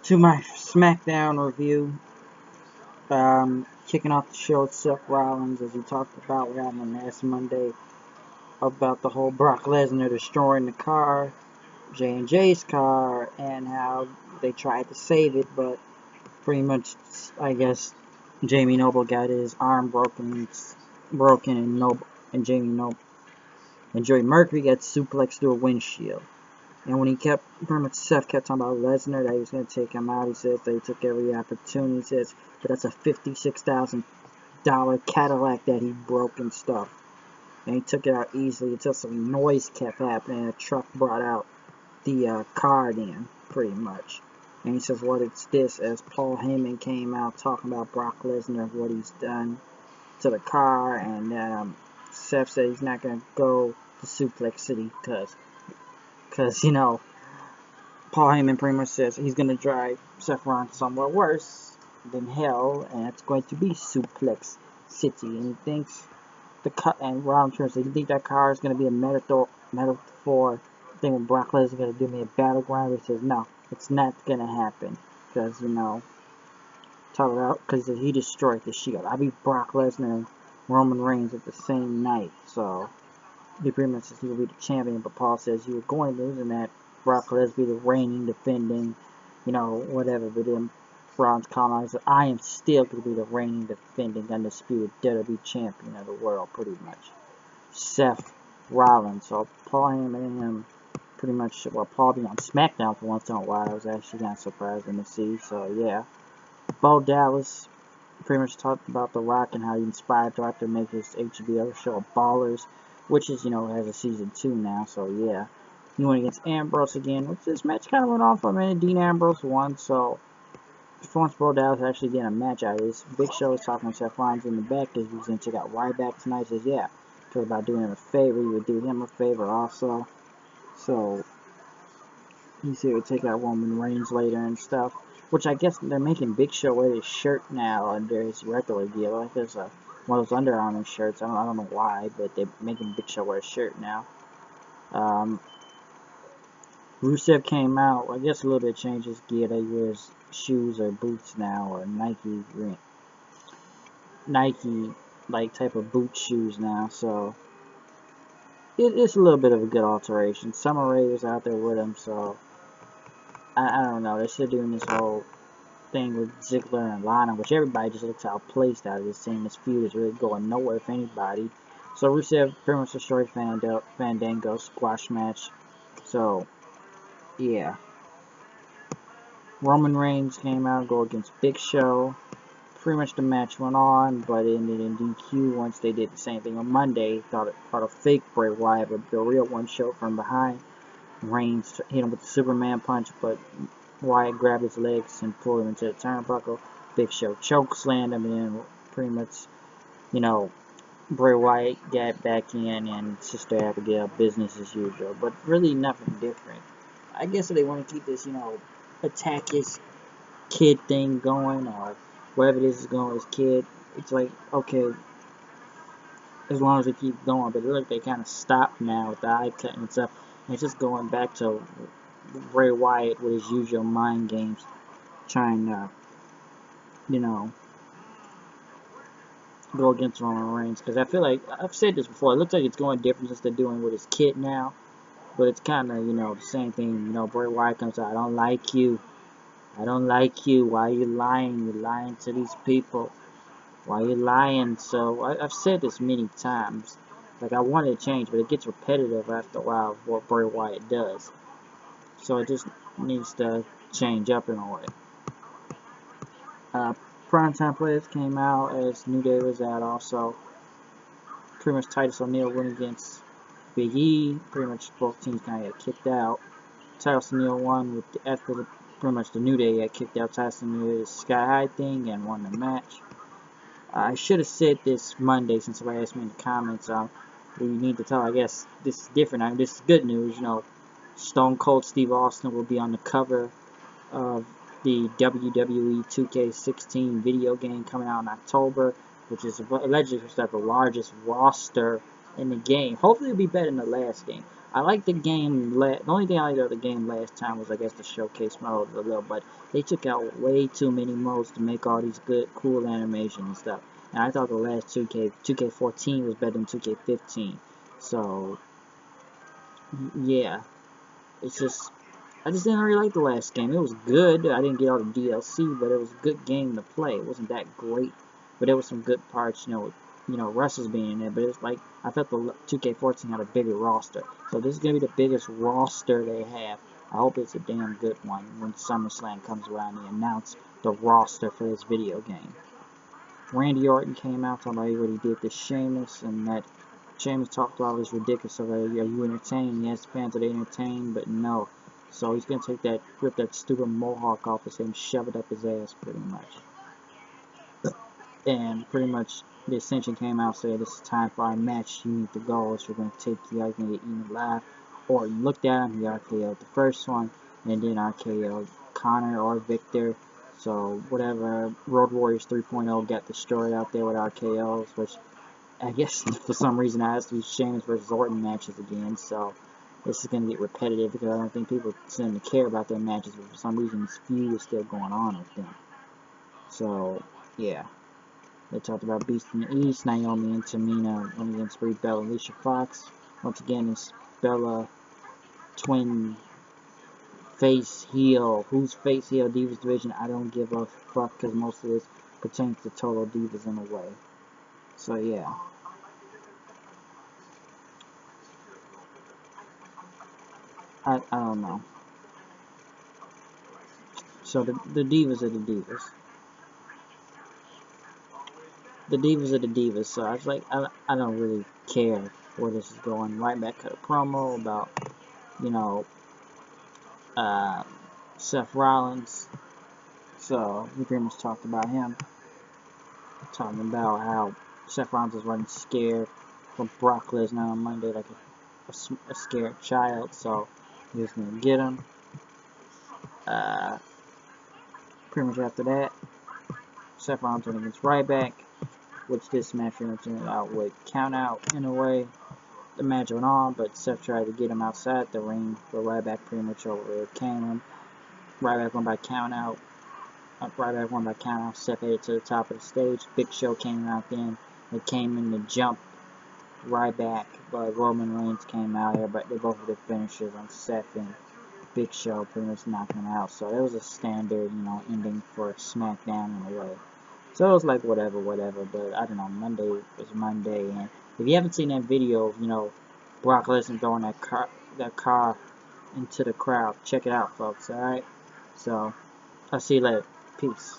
To my Smackdown review. Kicking off the show with Seth Rollins, as we talked about what happened last Monday about the whole Brock Lesnar destroying the car, J&J's car, and how they tried to save it, but pretty much, I guess, Jamie Noble got his arm broken, and Jamie Noble and Joey Mercury got suplexed through a windshield. And when pretty much Seth kept talking about Lesnar, that he was going to take him out, he says that he took every opportunity. He says that that's a $56,000 Cadillac that he broke and stuff. And he took it out easily until some noise kept happening and a truck brought out the car then, pretty much. And he says, what it's this, as Paul Heyman came out talking about Brock Lesnar, what he's done to the car, and Seth said he's not going to go to Suplex City because, you know, Paul Heyman pretty much says he's going to drive Seth Rollins somewhere worse than hell, and it's going to be Suplex City. And he thinks and Rollins says, he thinks that car is going to be a metaphor thing when Brock Lesnar is going to do me a battleground. He says, no, it's not going to happen. Because, you know, because he destroyed the Shield. I beat Brock Lesnar and Roman Reigns at the same night, so he pretty much says he will be the champion, but Paul says you were going to lose and that Brock Lesnar be the reigning, defending, you know, whatever. But then Rollins commented, said, I am still going to be the reigning, defending, undisputed WWE champion of the world, pretty much. Seth Rollins. So Paul Heyman and him pretty much, well, Paul being on Smackdown for once in a while, I was actually kind of surprised to see. So yeah, Bo Dallas pretty much talked about The Rock and how he inspired The Rock to make his HBO show Ballers, which is, you know, has a season 2 now, so yeah. He went against Ambrose again, which this match kind of went on for a minute. Dean Ambrose won, so once Bo Dallas actually getting a match out of this, Big Show was talking to Seth Rollins in the back because he was going to check out Ryback tonight. He says, yeah, talk about doing him a favor. He would do him a favor also. So he said he would take out Roman Reigns later and stuff. Which I guess they're making Big Show wear his shirt now under his regular deal. Like there's one of those Under Armour shirts. I don't know why, but they're making Big Show wear a shirt now. Rusev came out. I guess a little bit changed his gear. They wears shoes or boots now, or Nike like type of boot shoes now. So it's a little bit of a good alteration. Summer Rae was out there with him, so I don't know. They're still doing this whole thing with Ziggler and Lana, which everybody just looks outplaced out of this thing. This feud is really going nowhere for anybody. So Rusev pretty much destroyed Fandango squash match. So yeah, Roman Reigns came out, go against Big Show. Pretty much the match went on, but it ended in DQ once they did the same thing on Monday. Thought a fake Bray Wyatt, but the real one showed from behind. Reigns hit him with the Superman punch, but Wyatt grabbed his legs and pulled him into the turnbuckle. Big Show chokeslammed him, and then pretty much, you know, Bray Wyatt got back in, and Sister Abigail, business as usual. But really nothing different. I guess if they want to keep this, you know, attack his kid thing going, or wherever this is going with his kid, it's like, okay, as long as they keep going. But it looks like they kind of stopped now with the eye cutting and stuff. And it's just going back to Bray Wyatt with his usual mind games, trying to, you know, go against Roman Reigns. Because I feel like, I've said this before, it looks like it's going different since they're doing with his kid now. But it's kind of, you know, the same thing. You know, Bray Wyatt comes out, I don't like you. I don't like you. Why are you lying? You're lying to these people. Why are you lying? So, I've said this many times. Like, I want it to change, but it gets repetitive after a while of what Bray Wyatt does. So, it just needs to change up in a way. Primetime players came out as New Day was out also. Pretty much Titus O'Neil went against Big E. Pretty much both teams kind of got kicked out. Titus O'Neil won after pretty much the New Day got kicked out. Titus O'Neil did Sky High thing and won the match. I should have said this Monday since somebody asked me in the comments. We need to tell. I guess this is different. I mean, this is good news. You know, Stone Cold Steve Austin will be on the cover of the WWE 2k16 video game coming out in October, which is allegedly the largest roster in the game. Hopefully it'll be better than the last game. I like the game. The only thing I liked about the game last time was, I guess, the showcase mode a little, but they took out way too many modes to make all these good, cool animations and stuff. And I thought the last 2K14 was better than 2K15. So, yeah, it's just, I just didn't really like the last game. It was good. I didn't get all the DLC, but it was a good game to play. It wasn't that great, but there was some good parts, Russell's being in there. But it's like, I felt the 2K14 had a bigger roster. So this is going to be the biggest roster they have. I hope it's a damn good one when SummerSlam comes around and they announce the roster for this video game. Randy Orton came out talking about what he did to Sheamus, and that Sheamus talked about this ridiculous stuff. Are you entertained? Yes, fans, are they entertained? But no. So he's going to rip that stupid mohawk off his head and shove it up his ass, pretty much. And pretty much the Ascension came out and said, this is time for our match. You need to go, or we're going to take you out and get eaten alive. Or you looked at him, he RKO'd the first one, and then RKO'd Connor or Victor. So whatever, Road Warriors 3.0 got destroyed out there with RKOs, which I guess for some reason it has to be Sheamus versus Orton matches again. So this is going to get repetitive because I don't think people seem to care about their matches, but for some reason this feud is still going on with them. So, yeah. They talked about Beast in the East, Naomi and Tamina went against Brie Bella and Alicia Fox. Once again, it's Bella, twin, face, heel. Who's face, heel, Divas division? I don't give a fuck because most of this pertains to Total Divas in a way. So, yeah. I don't know. So the Divas are the Divas. The Divas are the Divas. So I was like, I don't really care where this is going. Ryback cut a promo about, Seth Rollins. So we pretty much talked about him. Talking about how Seth Rollins was running scared from Brock Lesnar on Monday like a scared child. So he was going to get him. Pretty much after that, Seth Rollins went against Ryback, which this match turned out with count out in a way. The match went on, but Seth tried to get him outside the ring, but Ryback pretty much overcame him. Ryback won by count out. Ryback won by count out. Seth headed to the top of the stage. Big Show came out then. They came in to jump Ryback, but Roman Reigns came out here, but they both did finishes on Seth and Big Show, pretty much knocking him out. So it was a standard, ending for Smackdown in a way. So it was like whatever, but I don't know, Monday was Monday, and if you haven't seen that video of, Brock Lesnar throwing that car into the crowd, check it out, folks, alright? So, I'll see you later. Peace.